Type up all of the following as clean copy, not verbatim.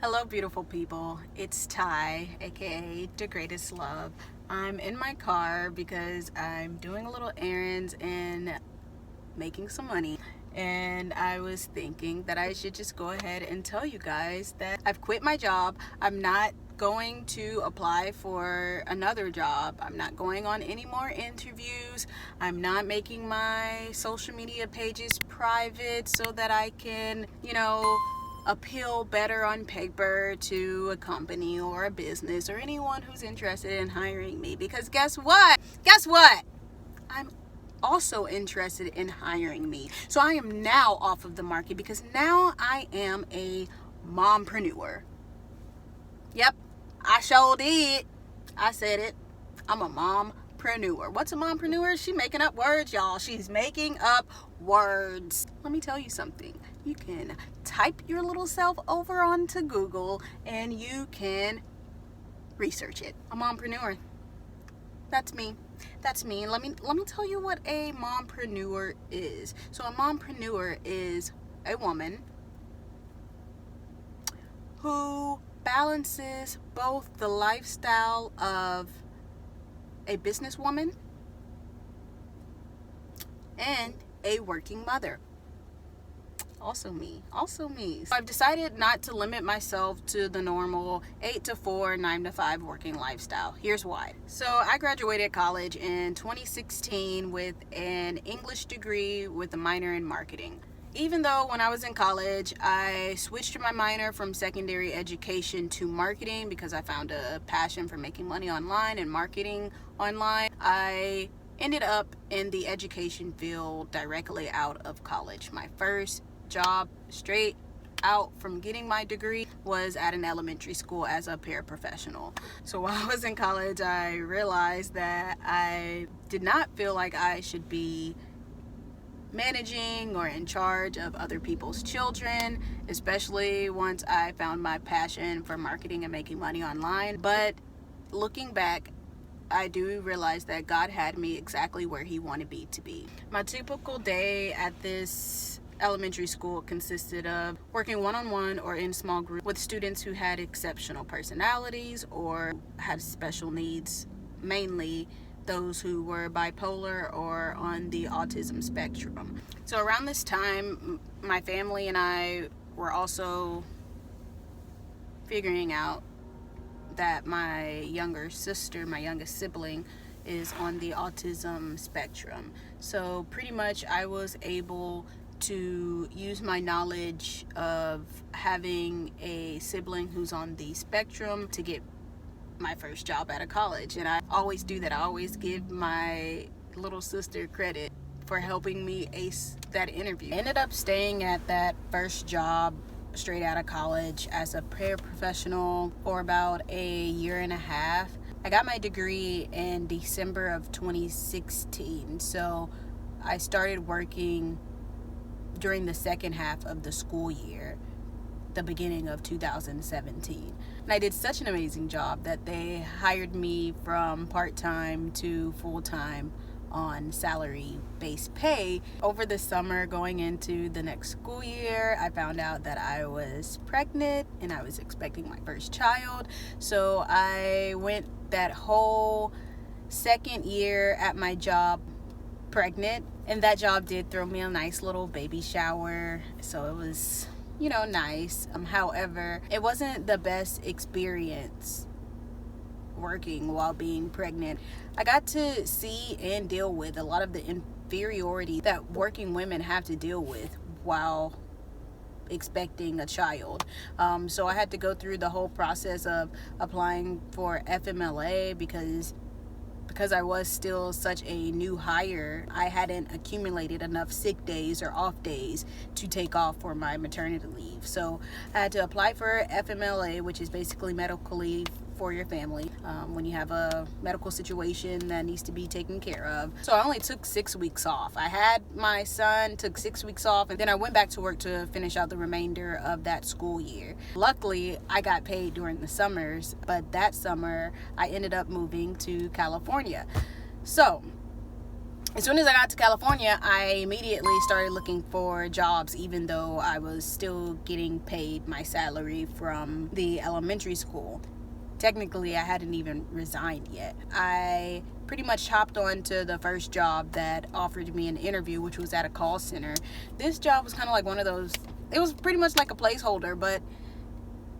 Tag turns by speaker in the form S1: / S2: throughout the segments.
S1: Hello, beautiful people. It's Ty, aka DeGratestLove. I'm in my car because I'm doing a little errands and making some money. And I was thinking that I should just go ahead and tell you guys that I've quit my job. I'm not going to apply for another job. I'm not going on any more interviews. I'm not making my social media pages private so that I can, appeal better on paper to a company or a business or anyone who's interested in hiring me. Because guess what? I'm also interested in hiring me. So I am now off of the market because now I am a mompreneur. Yep, I sure did. I said it. I'm a mompreneur. What's a mompreneur? She making up words, y'all. She's making up words. Let me tell you something. You can type your little self over onto Google and you can research it. A mompreneur. That's me. That's me. Let me tell you what a mompreneur is. So a mompreneur is a woman who balances both the lifestyle of a businesswoman and a working mother. Also me. So I've decided not to limit myself to the normal 8 to 4, 9 to 5 working lifestyle. Here's why. So I graduated college in 2016 with an English degree with a minor in marketing. Even though when I was in college, I switched my minor from secondary education to marketing because I found a passion for making money online and marketing online, I ended up in the education field directly out of college. My first job straight out from getting my degree was at an elementary school as a paraprofessional. So while I was in college, I realized that I did not feel like I should be managing or in charge of other people's children, especially once I found my passion for marketing and making money online. But looking back, I do realize that God had me exactly where He wanted me to be. My typical day at this elementary school consisted of working one-on-one or in small groups with students who had exceptional personalities or had special needs, mainly those who were bipolar or on the autism spectrum. So around this time, my family and I were also figuring out that my youngest sibling, is on the autism spectrum. So pretty much I was able to use my knowledge of having a sibling who's on the spectrum to get my first job at a college. And I always do that. I always give my little sister credit for helping me ace that interview. I ended up staying at that first job straight out of college as a paraprofessional for about a year and a half. I got my degree in December of 2016. So I started working during the second half of the school year, the beginning of 2017. And I did such an amazing job that they hired me from part-time to full-time on salary-based pay. Over the summer going into the next school year, I found out that I was pregnant and I was expecting my first child. So I went that whole second year at my job pregnant, and that job did throw me a nice little baby shower, so it was nice. However, it wasn't the best experience working while being pregnant. I got to see and deal with a lot of the inferiority that working women have to deal with while expecting a child. So I had to go through the whole process of applying for FMLA because I was still such a new hire. I hadn't accumulated enough sick days or off days to take off for my maternity leave. So I had to apply for FMLA, which is basically medical leave for your family when you have a medical situation that needs to be taken care of. So I only took 6 weeks off. I had my son, took 6 weeks off, and then I went back to work to finish out the remainder of that school year. Luckily, I got paid during the summers, but that summer I ended up moving to California. So as soon as I got to California, I immediately started looking for jobs, even though I was still getting paid my salary from the elementary school. Technically, I hadn't even resigned yet. I pretty much hopped on to the first job that offered me an interview, which was at a call center. This job was kind of like one of those, it was pretty much like a placeholder, but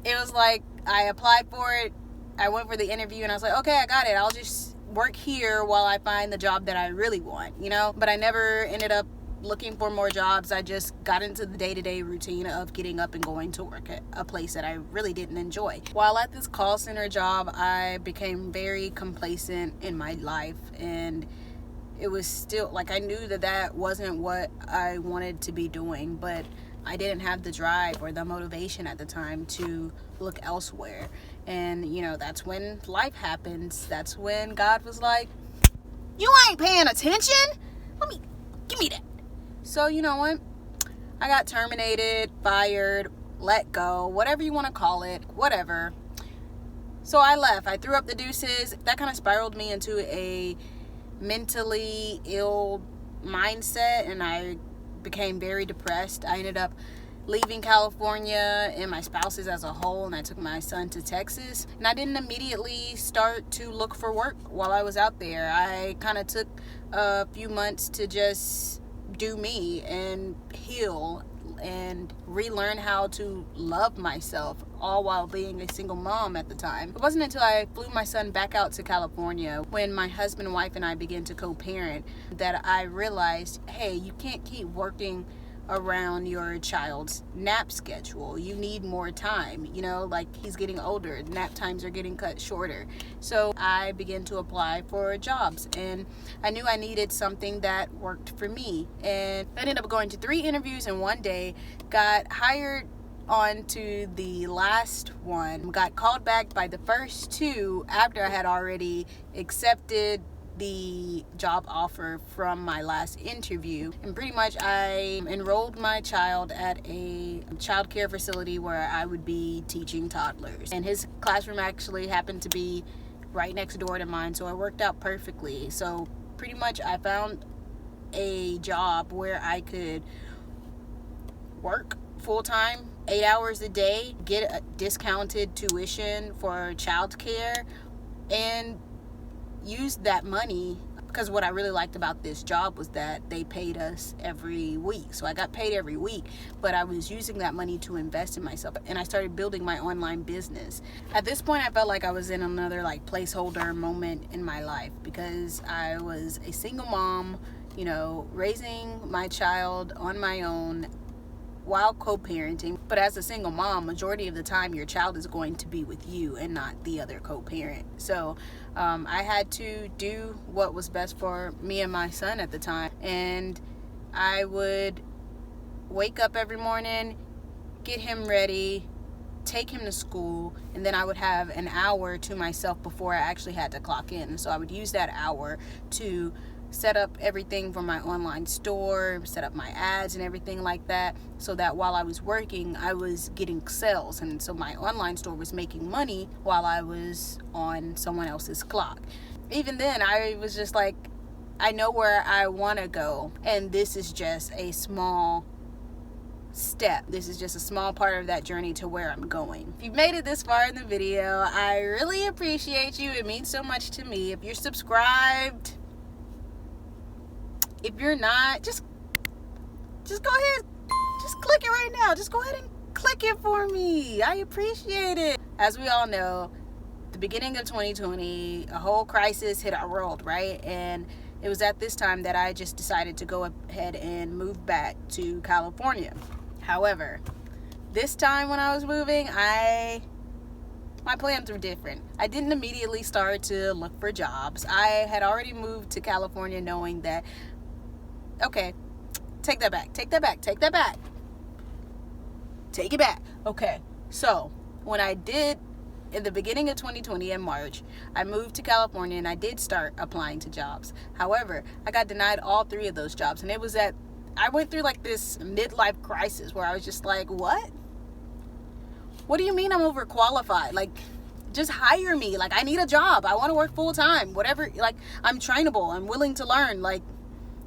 S1: it was like I applied for it, I went for the interview, and I was like, okay, I got it. I'll just work here while I find the job that I really want, you know? But I never ended up looking for more jobs. I just got into the day-to-day routine of getting up and going to work at a place that I really didn't enjoy. While at this call center job, I became very complacent in my life, and it was still like I knew that that wasn't what I wanted to be doing, but I didn't have the drive or the motivation at the time to look elsewhere. And you know, that's when life happens. That's when God was like, you ain't paying attention, give me that. So you know what, I got terminated, fired, let go, whatever you want to call it, whatever. So I left. I threw up the deuces. That kind of spiraled me into a mentally ill mindset, and I became very depressed. I ended up leaving California and my spouses as a whole, and I took my son to Texas. And I didn't immediately start to look for work while I was out there. I kind of took a few months to just do me and heal and relearn how to love myself, all while being a single mom at the time. It wasn't until I flew my son back out to California, when my husband, wife, and I began to co-parent, that I realized, hey, you can't keep working around your child's nap schedule. You need more time, you know, like he's getting older, nap times are getting cut shorter. So I began to apply for jobs, and I knew I needed something that worked for me, and I ended up going to 3 interviews in one day, got hired on to the last one, got called back by the first 2 after I had already accepted the job offer from my last interview. And pretty much I enrolled my child at a child care facility where I would be teaching toddlers, and his classroom actually happened to be right next door to mine, so it worked out perfectly. So pretty much I found a job where I could work full-time, 8 hours a day, get a discounted tuition for childcare, and use that money, because what I really liked about this job was that they paid us every week. So I got paid every week, but I was using that money to invest in myself, and I started building my online business. At this point, I felt like I was in another like placeholder moment in my life, because I was a single mom, you know, raising my child on my own while co-parenting. But as a single mom, majority of the time your child is going to be with you and not the other co-parent. So I had to do what was best for me and my son at the time, and I would wake up every morning, get him ready, take him to school, and then I would have an hour to myself before I actually had to clock in. So I would use that hour to set up everything for my online store, set up my ads and everything like that, so that while I was working, I was getting sales, and so my online store was making money while I was on someone else's clock. Even then, I was just like, I know where I want to go, and this is just a small step. This is just a small part of that journey to where I'm going. If you've made it this far in the video, I really appreciate you. It means so much to me. If you're subscribed, if you're not, just go ahead, just click it right now. Just go ahead and click it for me. I appreciate it. As we all know, the beginning of 2020, a whole crisis hit our world, right? And it was at this time that I just decided to go ahead and move back to California. However, this time when I was moving, my plans were different. I didn't immediately start to look for jobs. I had already moved to California knowing that, okay, take that back. Take it back. Okay, so when I did, in the beginning of 2020 in March, I moved to California and I did start applying to jobs. However, I got denied all 3 of those jobs, and it was I went through like this midlife crisis where I was just like, what do you mean I'm overqualified? Like, just hire me. Like, I need a job. I want to work full time, whatever. Like, I'm trainable. I'm willing to learn. Like,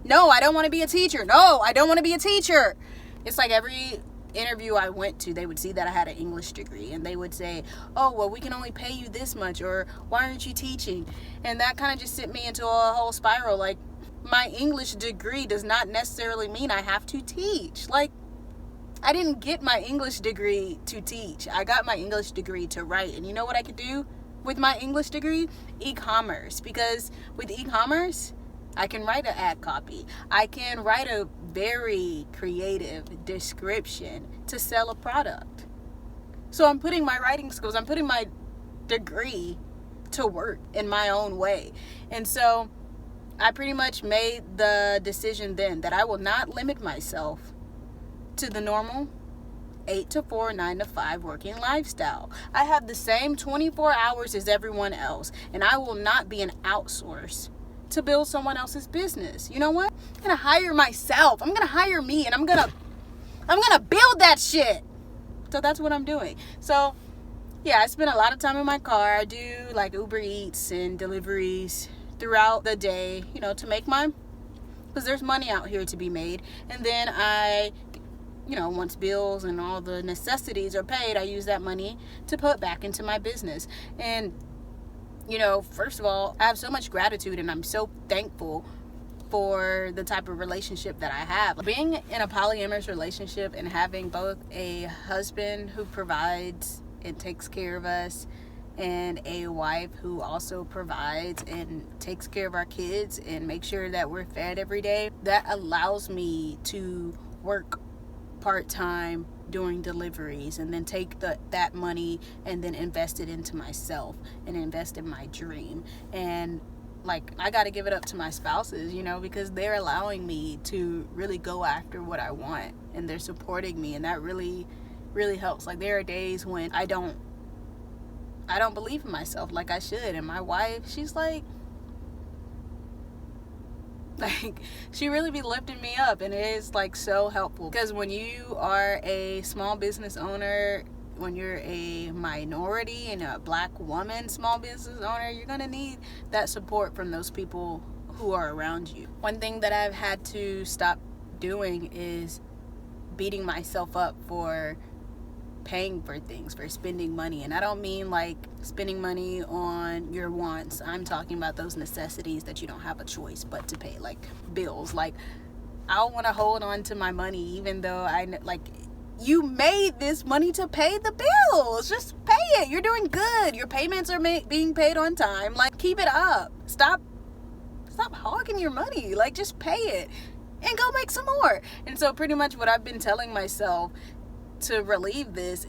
S1: No, I don't want to be a teacher. No, I don't want to be a teacher. It's like every interview I went to, they would see that I had an English degree, and they would say, oh, well, we can only pay you this much, or why aren't you teaching? And that kind of just sent me into a whole spiral. Like, my English degree does not necessarily mean I have to teach. Like, I didn't get my English degree to teach. I got my English degree to write. And you know what I could do with my English degree? E-commerce. Because with e-commerce, I can write an ad copy. I can write a very creative description to sell a product. So I'm putting my writing skills, I'm putting my degree to work in my own way. And so I pretty much made the decision then that I will not limit myself to the normal 8 to 4, 9 to 5 working lifestyle. I have the same 24 hours as everyone else, and I will not be an outsource to build someone else's business. You know what? I'm gonna hire myself. I'm gonna hire me, and I'm gonna build that shit. So that's what I'm doing. So yeah, I spend a lot of time in my car. I do like Uber Eats and deliveries throughout the day, you know, to make because there's money out here to be made. And then I, you know, once bills and all the necessities are paid, I use that money to put back into my business. And you know, first of all, I have so much gratitude, and I'm so thankful for the type of relationship that I have. Being in a polyamorous relationship and having both a husband who provides and takes care of us, and a wife who also provides and takes care of our kids and makes sure that we're fed every day, that allows me to work part-time doing deliveries, and then take that money and then invest it into myself and invest in my dream. And like, I got to give it up to my spouses, you know, because they're allowing me to really go after what I want, and they're supporting me, and that really helps. Like, there are days when I don't believe in myself like I should, and my wife, she's like she really be lifting me up, and it is like so helpful. Because when you are a small business owner, when you're a minority and a black woman small business owner, you're gonna need that support from those people who are around you. One thing that I've had to stop doing is beating myself up for paying for things, for spending money. And I don't mean like spending money on your wants. I'm talking about those necessities that you don't have a choice but to pay, like bills. Like, I don't want to hold on to my money, even though you made this money to pay the bills. Just pay it. You're doing good. Your payments are being paid on time. Like, keep it up. Stop hogging your money. Like, just pay it and go make some more. And so pretty much what I've been telling myself to relieve this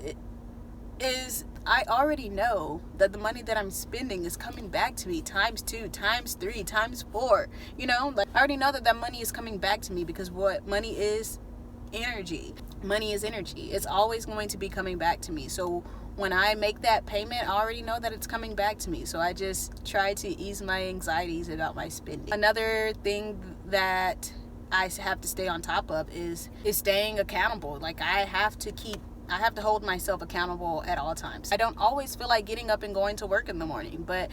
S1: is I already know that the money that I'm spending is coming back to me times 2, times 3, times 4. You know, like, I already know that money is coming back to me, because what money is? Energy. Money is energy. It's always going to be coming back to me. So when I make that payment, I already know that it's coming back to me. So I just try to ease my anxieties about my spending. Another thing that I have to stay on top of is staying accountable. Like, I have to hold myself accountable at all times. I don't always feel like getting up and going to work in the morning, but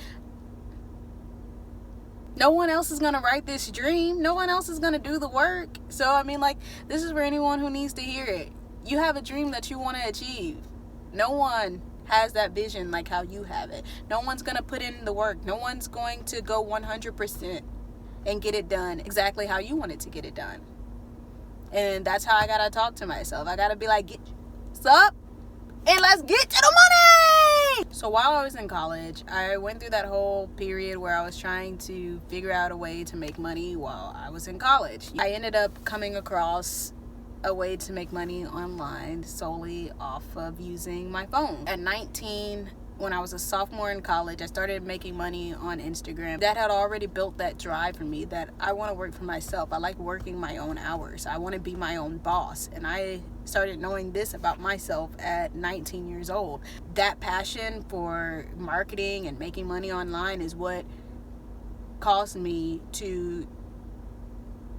S1: no one else is going to write this dream. No one else is going to do the work. So, I mean, like, this is for anyone who needs to hear it. You have a dream that you want to achieve. No one has that vision like how you have it. No one's going to put in the work. No one's going to go 100% and get it done exactly how you want it to get it done. And that's how I gotta talk to myself. I gotta be like, get up and let's get to the money. So while I was in college, I went through that whole period where I was trying to figure out a way to make money while I was in college. I ended up coming across a way to make money online solely off of using my phone. At 19, when I was a sophomore in college, I started making money on Instagram. That had already built that drive for me that I want to work for myself. I like working my own hours. I want to be my own boss. And I started knowing this about myself at 19 years old. That passion for marketing and making money online is what caused me to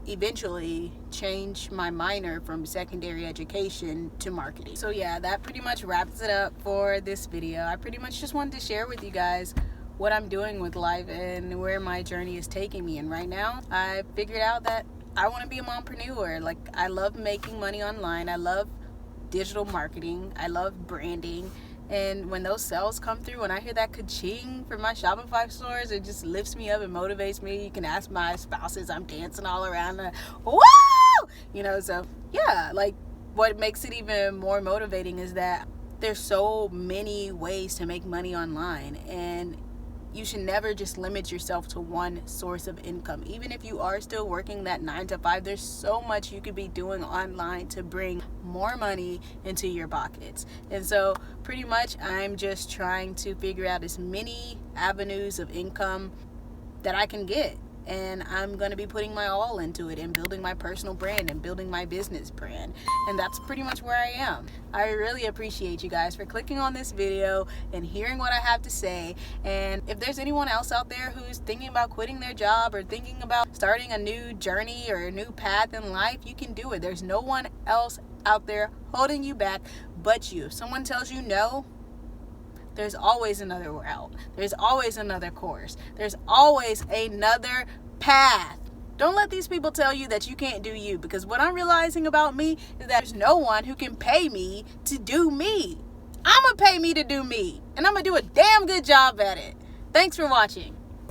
S1: eventually change my minor from secondary education to marketing. So yeah, that pretty much wraps it up for this video. I pretty much just wanted to share with you guys what I'm doing with life and where my journey is taking me. And right now, I figured out that I want to be a mompreneur. Like, I love making money online. I love digital marketing. I love branding. And when those sales come through, when I hear that ka-ching from my Shopify stores, it just lifts me up and motivates me. You can ask my spouses, I'm dancing all around. Woo! So yeah, like, what makes it even more motivating is that there's so many ways to make money online, and you should never just limit yourself to one source of income. Even if you are still working that 9 to 5, there's so much you could be doing online to bring more money into your pockets. And so pretty much I'm just trying to figure out as many avenues of income that I can get. And I'm going to be putting my all into it and building my personal brand and building my business brand. And that's pretty much where I am. I really appreciate you guys for clicking on this video and hearing what I have to say. And if there's anyone else out there who's thinking about quitting their job or thinking about starting a new journey or a new path in life, you can do it. There's no one else out there holding you back but you. If someone tells you no, there's always another route. There's always another course. There's always another path. Don't let these people tell you that you can't do you, because what I'm realizing about me is that there's no one who can pay me to do me. I'm going to pay me to do me, and I'm going to do a damn good job at it. Thanks for watching.